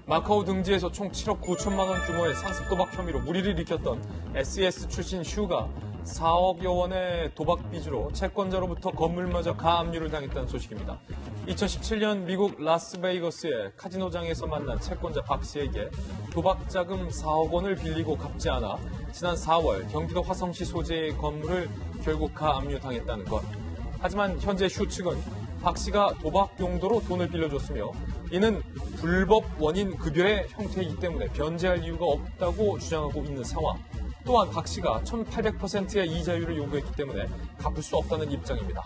마카오 등지에서 총 7억 9천만 원 규모의 상습 도박 혐의로 무리를 일으켰던 SES 출신 슈가 4억여 원의 도박 빚으로 채권자로부터 건물마저 가압류를 당했다는 소식입니다. 2017년 미국 라스베이거스의 카지노장에서 만난 채권자 박 씨에게 도박 자금 4억 원을 빌리고 갚지 않아 지난 4월 경기도 화성시 소재의 건물을 결국 가압류 당했다는 것. 하지만 현재 슈 측은 박 씨가 도박 용도로 돈을 빌려줬으며 이는 불법 원인 급여의 형태이기 때문에 변제할 이유가 없다고 주장하고 있는 상황. 또한 박 씨가 1,800%의 이자율을 요구했기 때문에 갚을 수 없다는 입장입니다.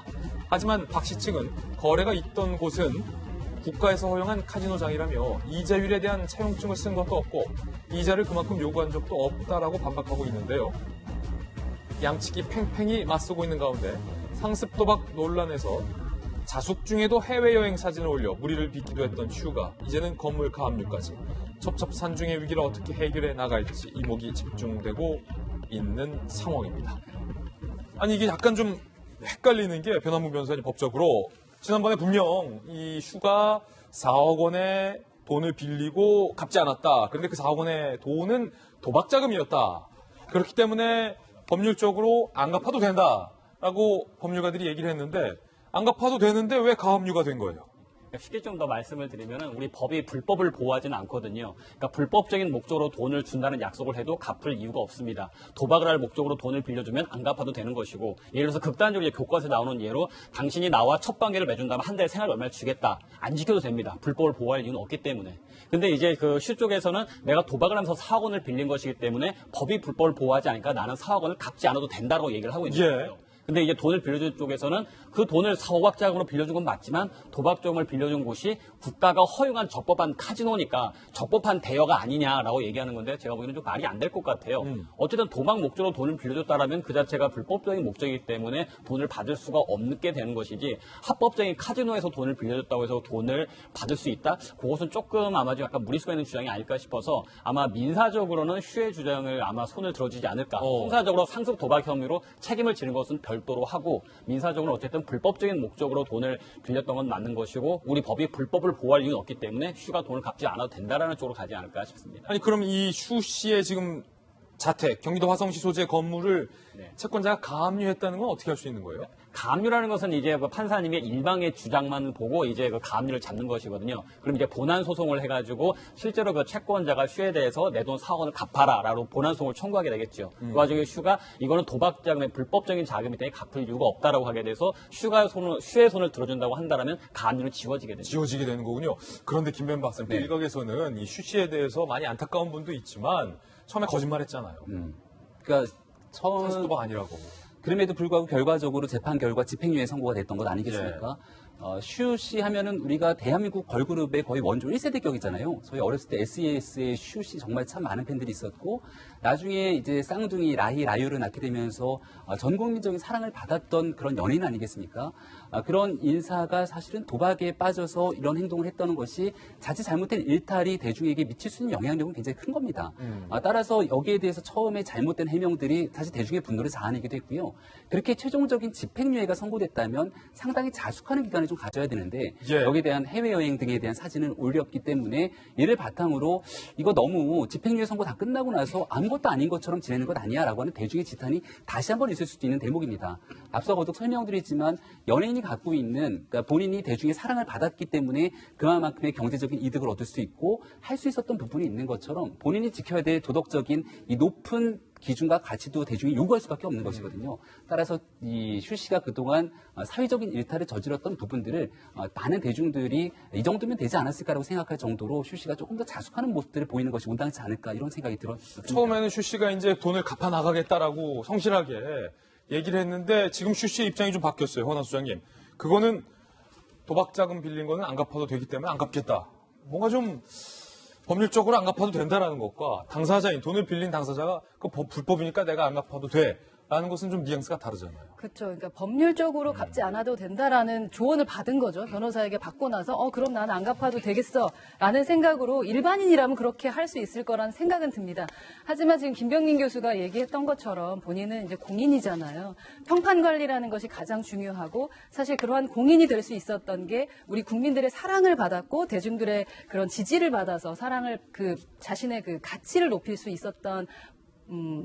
하지만 박 씨 측은 거래가 있던 곳은 국가에서 허용한 카지노장이라며 이자율에 대한 차용증을 쓴 것도 없고 이자를 그만큼 요구한 적도 없다라고 반박하고 있는데요. 양측이 팽팽히 맞서고 있는 가운데 상습 도박 논란에서 자숙 중에도 해외여행 사진을 올려 무리를 빚기도 했던 슈가 이제는 건물 가압류까지 첩첩산중의 위기를 어떻게 해결해 나갈지 이목이 집중되고 있는 상황입니다. 아니 이게 약간 좀 헷갈리는 게 변함무 변호사님 법적으로 지난번에 분명 이 슈가 4억 원의 돈을 빌리고 갚지 않았다. 그런데 그 4억 원의 돈은 도박 자금이었다. 그렇기 때문에 법률적으로 안 갚아도 된다라고 법률가들이 얘기를 했는데 안 갚아도 되는데 왜 가압류가 된 거예요? 쉽게 좀 더 말씀을 드리면 우리 법이 불법을 보호하지는 않거든요. 그러니까 불법적인 목적으로 돈을 준다는 약속을 해도 갚을 이유가 없습니다. 도박을 할 목적으로 돈을 빌려주면 안 갚아도 되는 것이고 예를 들어서 극단적으로 교과서에 나오는 예로 당신이 나와 첫 관계를 맺은다면 한 달에 생활 얼마를 주겠다. 안 지켜도 됩니다. 불법을 보호할 이유는 없기 때문에. 근데 이제 그 슈 쪽에서는 내가 도박을 하면서 4억 원을 빌린 것이기 때문에 법이 불법을 보호하지 않으니까 나는 4억 원을 갚지 않아도 된다고 얘기를 하고 있는 거예요. 근데 이제 돈을 빌려준 쪽에서는 그 돈을 도박 자금으로 빌려준 건 맞지만 도박 자금을 빌려준 곳이 국가가 허용한 적법한 카지노니까 적법한 대여가 아니냐라고 얘기하는 건데 제가 보기에는 좀 말이 안 될 것 같아요. 어쨌든 도박 목적으로 돈을 빌려줬다라면 그 자체가 불법적인 목적이기 때문에 돈을 받을 수가 없게 되는 것이지 합법적인 카지노에서 돈을 빌려줬다고 해서 돈을 받을 수 있다? 그것은 조금 아마 좀 약간 무리수가 있는 주장이 아닐까 싶어서 아마 민사적으로는 슈의 주장을 아마 손을 들어주지 않을까. 형사적으로 상습 도박 혐의로 책임을 지는 것은 별도로 하고 민사적으로 어쨌든 불법적인 목적으로 돈을 빌렸던 건 맞는 것이고 우리 법이 불법을 보호할 이유는 없기 때문에 슈가 돈을 갚지 않아도 된다라는 쪽으로 가지 않을까 싶습니다. 아니 그럼 이 슈 씨의 지금 자택, 경기도 화성시 소재 건물을 채권자가 가압류했다는 건 어떻게 할 수 있는 거예요? 가압류라는 것은 이제 그 판사님의 일방의 주장만 보고 이제 그 가압류를 잡는 것이거든요. 그럼 이제 본안 소송을 해가지고 실제로 그 채권자가 슈에 대해서 내 돈 4억 원을 갚아라라고 본안 소송을 청구하게 되겠죠. 그 와중에 슈가 이거는 도박 자금의 불법적인 자금이 때문에 갚을 이유가 없다라고 하게 돼서 슈의 손을 들어준다고 한다라면 가압류는 지워지게 되죠. 지워지게 되는 거군요. 그런데 김변 박사님, 일각에서는 이 슈 씨에 대해서 많이 안타까운 분도 있지만 처음에 거짓말했잖아요. 그러니까 상습 도박 아니라고. 그럼에도 불구하고 결과적으로 재판 결과 집행유예 선고가 됐던 것 아니겠습니까? 슈 씨 하면은 우리가 대한민국 걸그룹의 거의 원조 1세대격이잖아요. 저희 어렸을 때 SES의 슈 씨 정말 참 많은 팬들이 있었고 나중에 이제 쌍둥이 라이를 낳게 되면서 전 국민적인 사랑을 받았던 그런 연예인 아니겠습니까? 그런 인사가 사실은 도박에 빠져서 이런 행동을 했다는 것이 자칫 잘못된 일탈이 대중에게 미칠 수 있는 영향력은 굉장히 큰 겁니다. 따라서 여기에 대해서 처음에 잘못된 해명들이 사실 대중의 분노를 자아내기도 했고요. 그렇게 최종적인 집행유예가 선고됐다면 상당히 자숙하는 기간을 좀 가져야 되는데 여기에 대한 해외여행 등에 대한 사진을 올렸기 때문에 이를 바탕으로 이거 너무 집행유예 선고 다 끝나고 나서 아무것도 아닌 것처럼 지내는 것 아니야 라고 하는 대중의 지탄이 다시 한번 있을 수도 있는 대목입니다. 앞서 거듭 설명드렸지만 연예인이 갖고 있는 그러니까 본인이 대중의 사랑을 받았기 때문에 그만큼의 경제적인 이득을 얻을 수 있고 할 수 있었던 부분이 있는 것처럼 본인이 지켜야 될 도덕적인 이 높은 기준과 가치도 대중이 요구할 수밖에 없는 것이거든요. 따라서 이 슈 씨가 그동안 사회적인 일탈을 저질렀던 부분들을 많은 대중들이 이 정도면 되지 않았을까라고 생각할 정도로 슈 씨가 조금 더 자숙하는 모습들을 보이는 것이 온당치 않을까 이런 생각이 들었습니다. 처음에는 슈 씨가 이제 돈을 갚아 나가겠다라고 성실하게 얘기를 했는데 지금 슈 씨의 입장이 좀 바뀌었어요. 허나 수장님. 그거는 도박 자금 빌린 거는 안 갚아도 되기 때문에 안 갚겠다. 뭔가 좀 법률적으로 안 갚아도 된다라는 것과 당사자인 돈을 빌린 당사자가 그 불법이니까 내가 안 갚아도 돼 라는 것은 좀 뉘앙스가 다르잖아요. 그렇죠. 그러니까 법률적으로 갚지 않아도 된다라는 조언을 받은 거죠. 변호사에게 받고 나서 그럼 나는 안 갚아도 되겠어라는 생각으로 일반인이라면 그렇게 할 수 있을 거라는 생각은 듭니다. 하지만 지금 김병민 교수가 얘기했던 것처럼 본인은 이제 공인이잖아요. 평판 관리라는 것이 가장 중요하고 사실 그러한 공인이 될 수 있었던 게 우리 국민들의 사랑을 받았고 대중들의 그런 지지를 받아서 사랑을 자신의 그 가치를 높일 수 있었던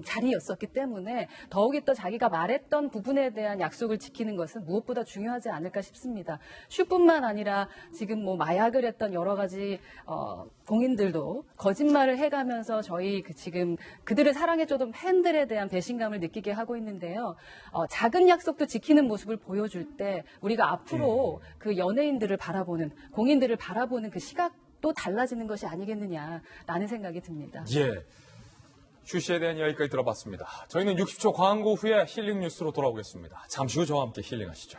자리였었기 때문에 더욱이 또 자기가 말했던 부분에 대한 약속을 지키는 것은 무엇보다 중요하지 않을까 싶습니다. 슈뿐만 아니라 지금 뭐 마약을 했던 여러 가지 공인들도 거짓말을 해가면서 저희 지금 그들을 사랑해줬던 팬들에 대한 배신감을 느끼게 하고 있는데요. 작은 약속도 지키는 모습을 보여줄 때 우리가 앞으로 그 연예인들을 바라보는 공인들을 바라보는 그 시각도 달라지는 것이 아니겠느냐라는 생각이 듭니다. 예. 슈 씨에 대한 이야기까지 들어봤습니다. 저희는 60초 광고 후에 힐링 뉴스로 돌아오겠습니다. 잠시 후 저와 함께 힐링하시죠.